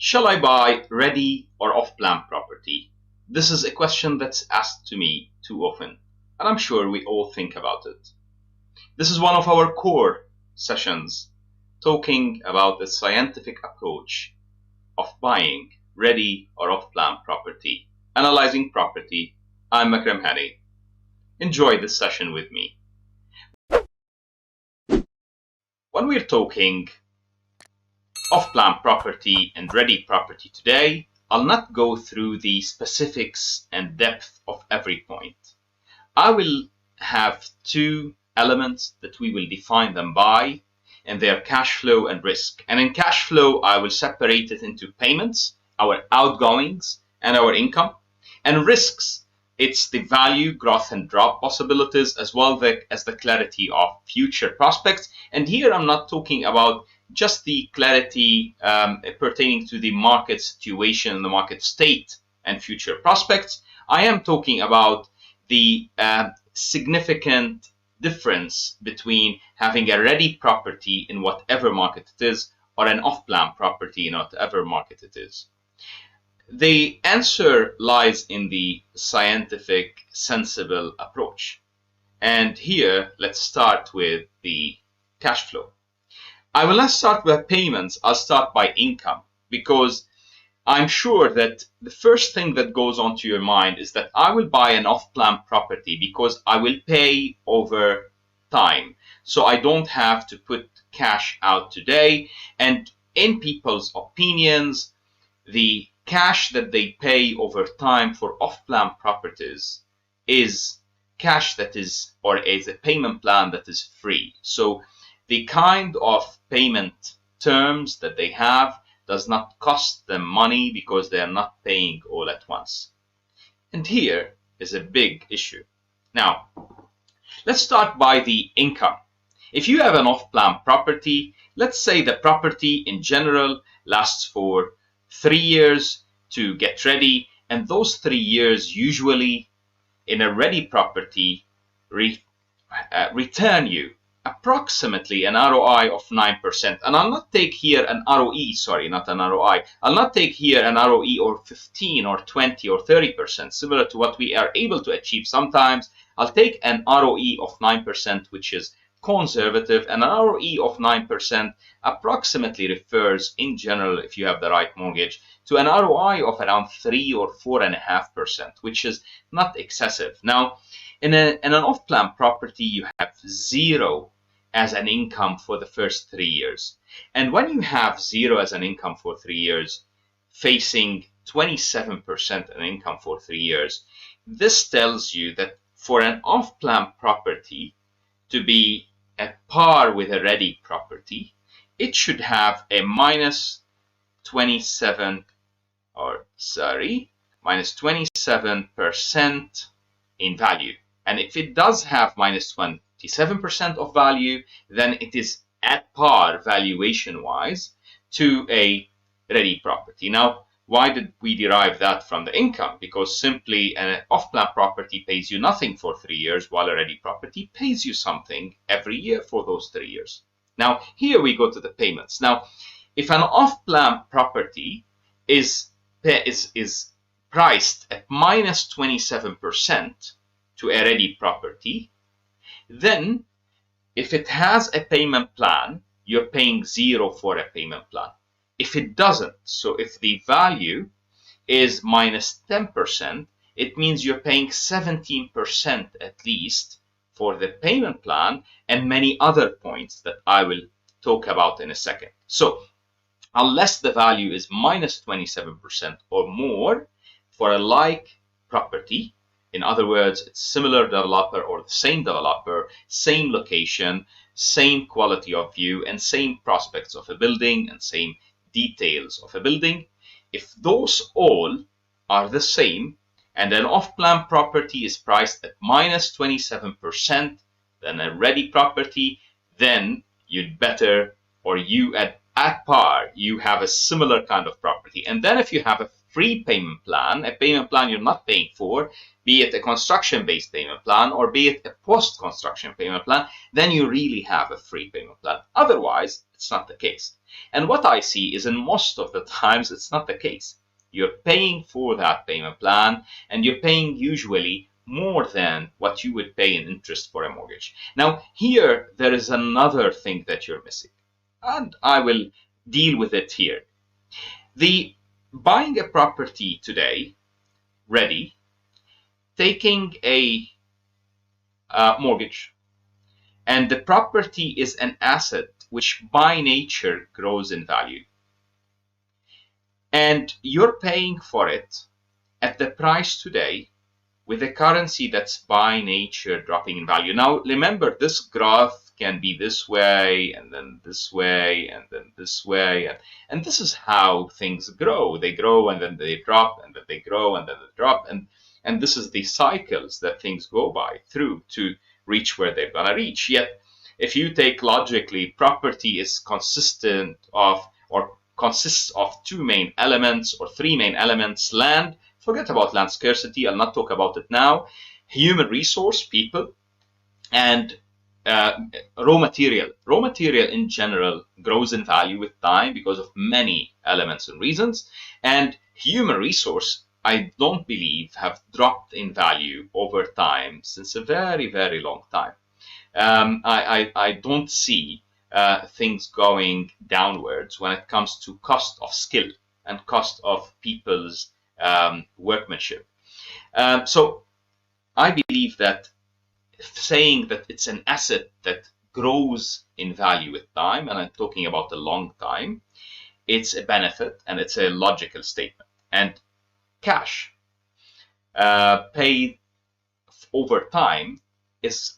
Shall I buy ready or off-plan property? This is a question that's asked to me too often, and I'm sure we all think about it. This is one of our core sessions, talking about the scientific approach of buying ready or off-plan property, analyzing property. I'm Makram Hani. Enjoy this session with me. When we're talking off-plan property and ready property today, I'll not go through the specifics and depth of every point. I will have two elements that we will define them by, and they are cash flow and risk. And in cash flow, I will separate it into payments, our outgoings, and our income. And risks, it's the value, growth, and drop possibilities, as well as the clarity of future prospects. And here I'm not talking about just the clarity pertaining to the market situation, the market state, and future prospects. I am talking about the significant difference between having a ready property in whatever market it is or an off-plan property in whatever market it is. The answer lies in the scientific, sensible approach. And here, let's start with the cash flow. I will not start with payments, I'll start by income, because I'm sure that the first thing that goes onto your mind is that I will buy an off-plan property because I will pay over time. So I don't have to put cash out today. And in people's opinions, the cash that they pay over time for off-plan properties is cash that is, or is a payment plan that is free. So the kind of payment terms that they have does not cost them money because they are not paying all at once. And here is a big issue. Now, let's start by the income. If you have an off-plan property, let's say the property in general lasts for 3 years to get ready, and those 3 years usually in a ready property return you approximately an ROI of 9%. And I'll not take here an ROE, sorry, not an ROI. I'll not take here an ROE or 15 or 20 or 30%, similar to what we are able to achieve sometimes. I'll take an ROE of 9%, which is conservative, and an ROE of 9% approximately refers, in general, if you have the right mortgage, to an ROI of around 3 or 4.5%, which is not excessive. Now, in an off-plan property, you have zero as an income for the first 3 years. And when you have zero as an income for 3 years, facing 27% an income for 3 years, this tells you that for an off-plan property to be at par with a ready property, it should have a minus 27% in value. And if it does have minus 27% of value, then it is at par valuation-wise to a ready property. Now, why did we derive that from the income? Because simply an off-plan property pays you nothing for 3 years, while a ready property pays you something every year for those 3 years. Now, here we go to the payments. Now, if an off-plan property is priced at minus 27% to a ready property, then if it has a payment plan, you're paying zero for a payment plan. If it doesn't, so if the value is minus 10%, it means you're paying 17% at least for the payment plan and many other points that I will talk about in a second. So unless the value is minus 27% or more for a like property, in other words, it's similar developer or the same developer, same location, same quality of view, and same prospects of a building and same details of a building. If those all are the same and an off-plan property is priced at minus 27% than a ready property, then you'd better, or you at par, you have a similar kind of property. And then if you have free payment plan, a payment plan you're not paying for, be it a construction-based payment plan or be it a post-construction payment plan, then you really have a free payment plan. Otherwise, it's not the case. And what I see is in most of the times, it's not the case. You're paying for that payment plan, and you're paying usually more than what you would pay in interest for a mortgage. Now, here, there is another thing that you're missing, and I will deal with it here. The buying a property today, ready, taking a mortgage, and the property is an asset which by nature grows in value. And you're paying for it at the price today with a currency that's by nature dropping in value. Now, remember, this graph can be this way, and then this way, and then this way. And this is how things grow. They grow, and then they drop, and then they grow, and then they drop. And this is the cycles that things go by through to reach where they're going to reach. Yet, if you take logically, property is consistent of, or consists of two main elements or three main elements: land. Forget about land scarcity, I'll not talk about it now. Human resource, people, and raw material. Raw material in general grows in value with time because of many elements and reasons. And human resource, I don't believe, have dropped in value over time since a very, very long time. I don't see things going downwards when it comes to cost of skill and cost of people's workmanship. So I believe that saying that it's an asset that grows in value with time, and I'm talking about a long time, it's a benefit and it's a logical statement. And cash paid over time is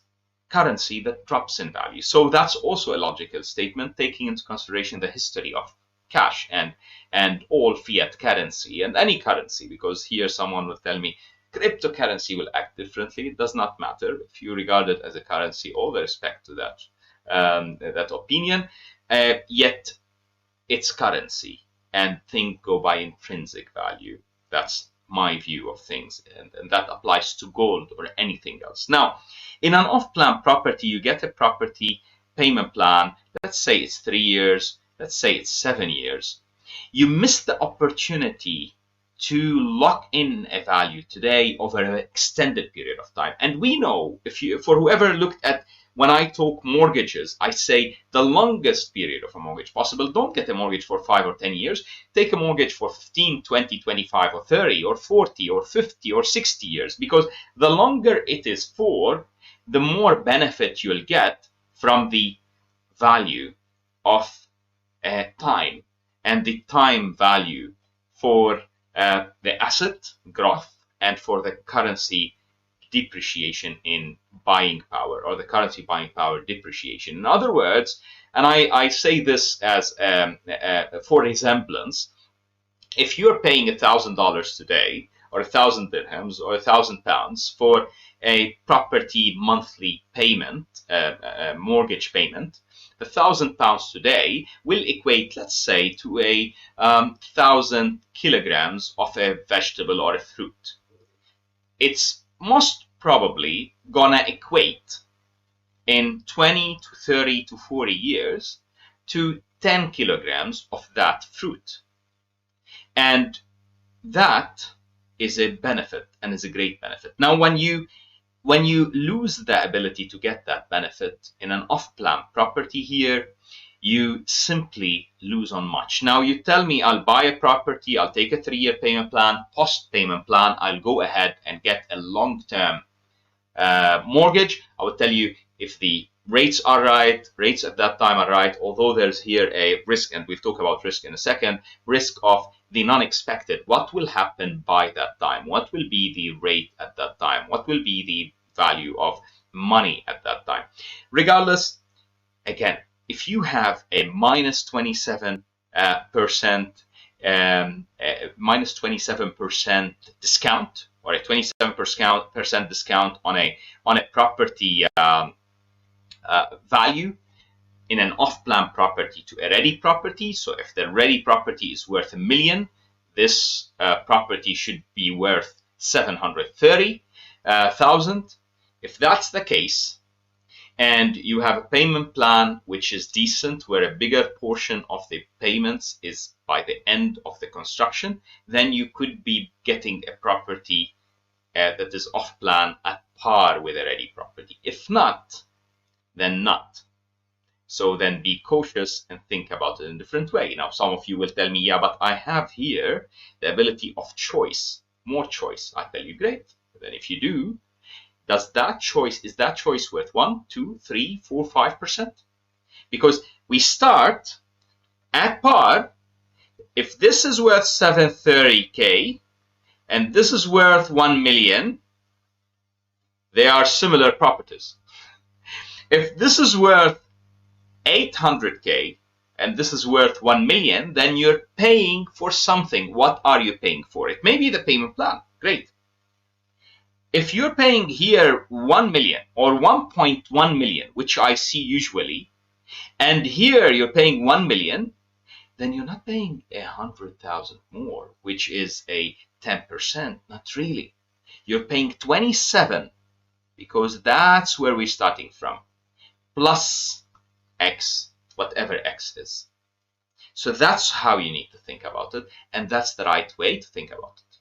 currency that drops in value. So that's also a logical statement, taking into consideration the history of cash and all fiat currency and any currency, because here someone will tell me cryptocurrency will act differently. It does not matter. If you regard it as a currency, all the respect to that opinion, yet it's currency and things go by intrinsic value. That's my view of things, and that applies to gold or anything else. Now, in an off-plan property, you get a property payment plan. Let's say it's 3 years. Let's say it's 7 years. You miss the opportunity to lock in a value today over an extended period of time. And we know, for whoever looked at, when I talk mortgages, I say the longest period of a mortgage possible. Don't get a mortgage for 5 or 10 years. Take a mortgage for 15, 20, 25, or 30, or 40, or 50, or 60 years, because the longer it is for, the more benefit you'll get from the value of time and the time value for the asset growth and for the currency depreciation in buying power, or the currency buying power depreciation. In other words, and I say this as for resemblance, if you're paying $1,000 today, or 1,000 dirhams, or 1,000 pounds for a property monthly payment, mortgage payment, the 1,000 pounds today will equate, let's say, to 1,000 kilograms of a vegetable or a fruit. It's most probably gonna equate in 20 to 30 to 40 years to 10 kilograms of that fruit. And that is a benefit, and is a great benefit. Now, when you lose the ability to get that benefit in an off-plan property here, you simply lose on much. Now, you tell me, I'll buy a property, I'll take a 3-year payment plan, post-payment plan, I'll go ahead and get a long-term mortgage. I would tell you, if the rates are right, rates at that time are right, although there's here a risk, and we'll talk about risk in a second, risk of the non-expected. What will happen by that time? What will be the rate at that time? What will be the value of money at that time? Regardless, again, if you have a minus 27% discount, or a 27% discount on a property value in an off-plan property to a ready property. So if the ready property is worth $1 million, this property should be worth 730,000. If that's the case, and you have a payment plan which is decent, where a bigger portion of the payments is by the end of the construction, then you could be getting a property that is off plan at par with a ready property. If not, then not. So then be cautious and think about it in a different way. Now, some of you will tell me, yeah, but I have here the ability of choice, more choice. I tell you, great. But then if you do, is that choice worth 1, 2, 3, 4, 5%? Because we start at par. If this is worth 730K and this is worth 1 million, they are similar properties. If this is worth 800K and this is worth 1 million, then you're paying for something. What are you paying for? It may be the payment plan. Great. If you're paying here 1 million or 1.1 million, which I see usually, and here you're paying 1 million, then you're not paying 100,000 more, which is a 10%. Not really. You're paying 27, because that's where we're starting from, plus X, whatever X is. So that's how you need to think about it, and that's the right way to think about it.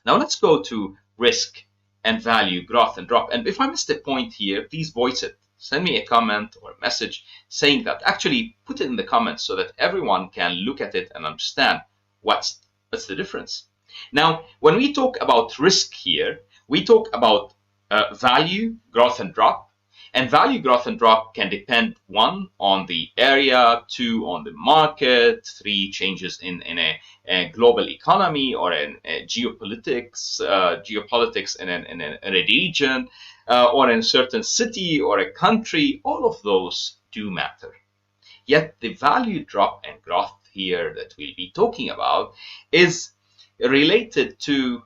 Now let's go to risk and value, growth and drop. And if I missed a point here, please voice it. Send me a comment or a message saying that. Actually, put it in the comments so that everyone can look at it and understand what's the difference. Now, when we talk about risk here, we talk about value, growth and drop. And value, growth and drop can depend, 1, on the area, 2, on the market, 3, changes in a global economy or in geopolitics in a region, or in a certain city or a country. All of those do matter. Yet the value, drop and growth here that we'll be talking about is related to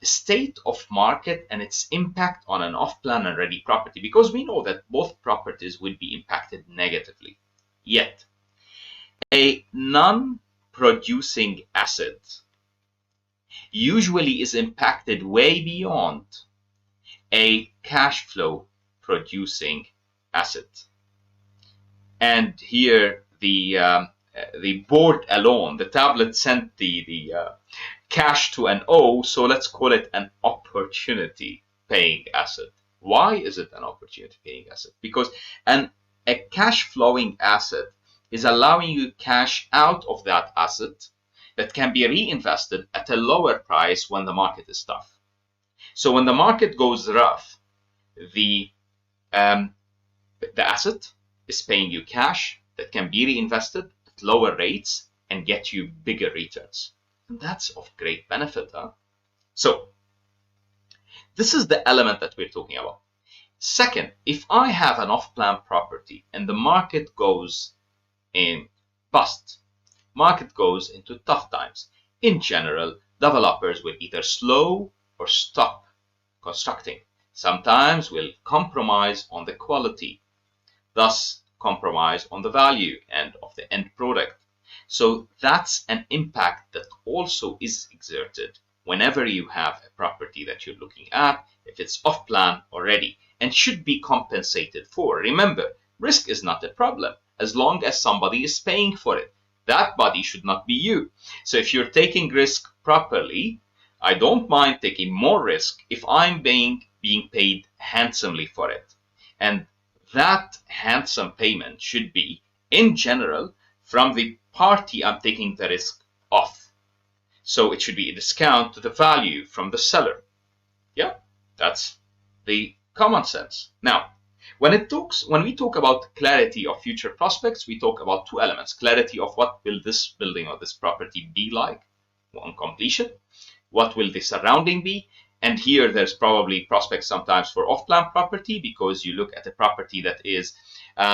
state of market and its impact on an off-plan and ready property, because we know that both properties would be impacted negatively. Yet, a non-producing asset usually is impacted way beyond a cash flow producing asset. And here the board alone, the tablet sent the cash to an O, so let's call it an opportunity paying asset. Why is it an opportunity paying asset? Because a cash flowing asset is allowing you cash out of that asset that can be reinvested at a lower price when the market is tough. So when the market goes rough, the asset is paying you cash that can be reinvested at lower rates and get you bigger returns. And that's of great benefit. So this is the element that we're talking about. Second, if I have an off-plan property and the market goes in bust, market goes into tough times, in general, developers will either slow or stop constructing. Sometimes will compromise on the quality, thus compromise on the value and of the end product. So that's an impact that also is exerted whenever you have a property that you're looking at, if it's off plan already, and should be compensated for. Remember, risk is not a problem as long as somebody is paying for it. That body should not be you. So if you're taking risk properly, I don't mind taking more risk if I'm being paid handsomely for it. And that handsome payment should be, in general, from the party I'm taking the risk off. So it should be a discount to the value from the seller. Yeah, that's the common sense. Now, when we talk about clarity of future prospects, we talk about 2 elements. Clarity of what will this building or this property be like on completion? What will the surrounding be? And here there's probably prospects sometimes for off-plan property, because you look at a property that is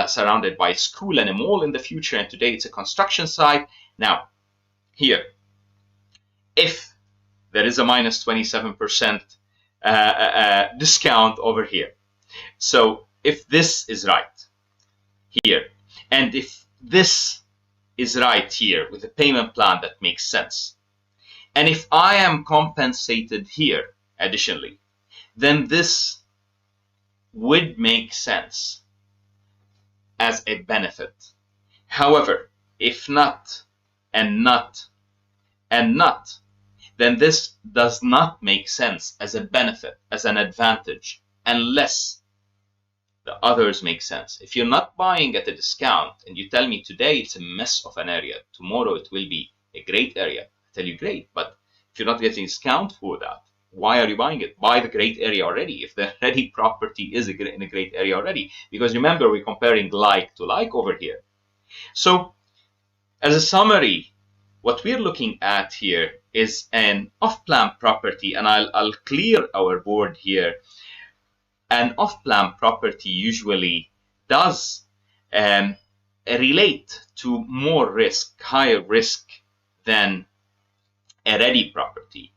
surrounded by a school and a mall in the future, and today it's a construction site. Now, here, if there is a minus 27% discount over here, so if this is right here, and if this is right here with a payment plan that makes sense, And if I am compensated here additionally, then this would make sense as a benefit. However, if not, and not, and not, then this does not make sense as a benefit, as an advantage, unless the others make sense. If you're not buying at a discount and you tell me today it's a mess of an area, tomorrow it will be a great area, I tell you great, but if you're not getting a discount for that, why are you buying it? Buy the great area already, if the ready property is in a great area already. Because remember, we're comparing like to like over here. So as a summary, what we're looking at here is an off-plan property, and I'll clear our board here. An off-plan property usually does relate to more risk, higher risk than a ready property.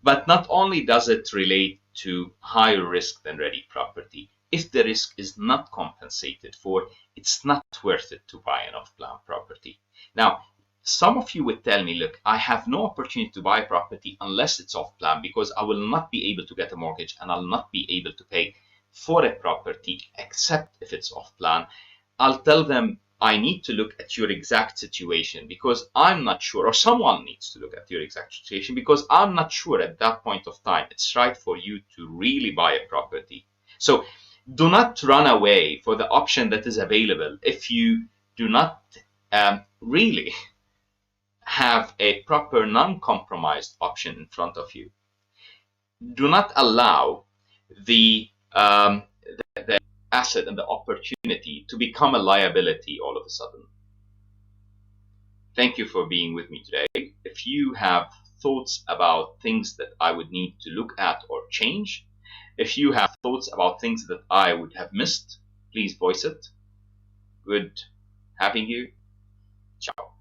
But not only does it relate to higher risk than ready property, if the risk is not compensated for, it's not worth it to buy an off-plan property. Now, some of you would tell me, look, I have no opportunity to buy property unless it's off-plan because I will not be able to get a mortgage and I'll not be able to pay for a property except if it's off-plan. I'll tell them I need to look at your exact situation because I'm not sure, or someone needs to look at your exact situation because I'm not sure at that point of time it's right for you to really buy a property. So do not run away for the option that is available if you do not really have a proper non-compromised option in front of you. Do not allow the asset and the opportunity to become a liability all of a sudden. Thank you for being with me today. If you have thoughts about things that I would need to look at or change, if you have thoughts about things that I would have missed, please voice it. Good having you. Ciao.